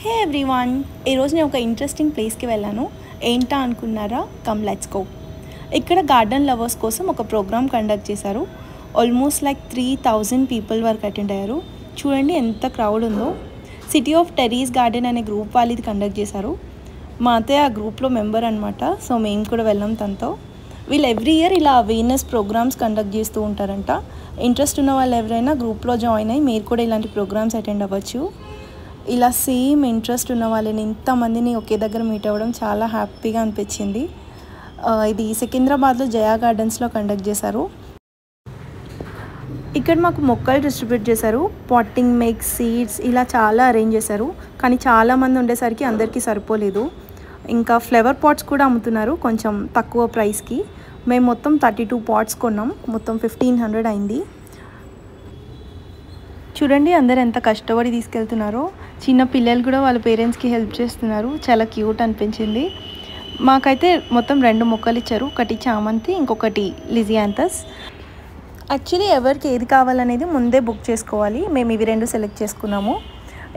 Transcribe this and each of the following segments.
హే everyone, ఈరోజు నేను ఒక ఇంట్రెస్టింగ్ ప్లేస్కి వెళ్ళాను. ఏంటా అనుకున్నారా? Come let's go. ఇక్కడ గార్డెన్ లవర్స్ కోసం ఒక ప్రోగ్రామ్ కండక్ట్ చేశారు. ఆల్మోస్ట్ లైక్ 3000 పీపుల్ వరకు అటెండ్ అయ్యారు. చూడండి ఎంత క్రౌడ్ ఉందో. సిటీ ఆఫ్ టెర్రీస్ గార్డెన్ అనే గ్రూప్ వాళ్ళు ఇది కండక్ట్ చేశారు. మా అత్తయ్య ఆ గ్రూప్లో మెంబర్ అనమాట. సో మేము కూడా వెళ్ళాం తనతో. వీళ్ళు ఎవ్రీ ఇయర్ ఇలా అవేర్నెస్ ప్రోగ్రామ్స్ కండక్ట్ చేస్తూ ఉంటారంట. ఇంట్రెస్ట్ ఉన్న వాళ్ళు ఎవరైనా గ్రూప్లో జాయిన్ అయ్యి మీరు కూడా ఇలాంటి ప్రోగ్రామ్స్ అటెండ్ అవ్వచ్చు. ఇలా సేమ్ ఇంట్రెస్ట్ ఉన్న వాళ్ళని ఇంతమందిని ఒకే దగ్గర మీట్ అవ్వడం చాలా హ్యాపీగా అనిపించింది. ఇది సికింద్రాబాద్లో జయా గార్డెన్స్లో కండక్ట్ చేశారు. ఇక్కడ మాకు మొక్కలు డిస్ట్రిబ్యూట్ చేశారు. పాటింగ్ మిక్స్, సీడ్స్ ఇలా చాలా అరేంజ్ చేశారు. కానీ చాలామంది ఉండేసరికి అందరికీ సరిపోలేదు. ఇంకా ఫ్లవర్ పాట్స్ కూడా అమ్ముతున్నారు కొంచెం తక్కువ ప్రైస్కి. మేము మొత్తం 32 పాట్స్ కొన్నాం. మొత్తం 1500 అయింది. చూడండి అందరు ఎంత కష్టపడి తీసుకెళ్తున్నారో. చిన్న పిల్లలు కూడా వాళ్ళ పేరెంట్స్కి హెల్ప్ చేస్తున్నారు. చాలా క్యూట్ అనిపించింది. మాకైతే మొత్తం 2 మొక్కలు ఇచ్చారు. ఒకటి చామంతి, ఇంకొకటి లిజియాంథస్. యాక్చువల్లీ ఎవరికి ఏది కావాలనేది ముందే బుక్ చేసుకోవాలి. మేము ఇవి 2 సెలెక్ట్ చేసుకున్నాము.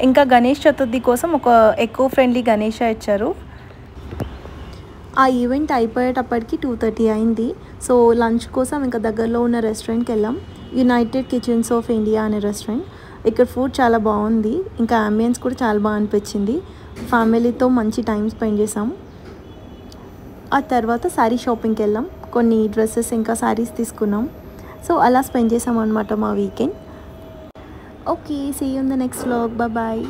ఇంకా గణేష్ చతుర్థి కోసం ఒక ఎకో ఫ్రెండ్లీ గణేష ఇచ్చారు. ఆ ఈవెంట్ అయిపోయేటప్పటికి 2:30 అయింది. సో లంచ్ కోసం ఇంకా దగ్గరలో ఉన్న రెస్టారెంట్కి వెళ్ళాం. యునైటెడ్ కిచెన్స్ ఆఫ్ ఇండియా అనే రెస్టారెంట్. ఇక్కడ ఫుడ్ చాలా బాగుంది. ఇంకా అంబియన్స్ కూడా చాలా బాగా అనిపించింది. ఫ్యామిలీతో మంచి టైం స్పెండ్ చేసాం. ఆ తర్వాత శారీ షాపింగ్కి వెళ్ళాం. కొన్ని డ్రెస్సెస్ ఇంకా శారీస్ తీసుకున్నాం. సో అలా స్పెండ్ చేసాం అనమాట మా weekend. Okay, see you in the next vlog. Bye.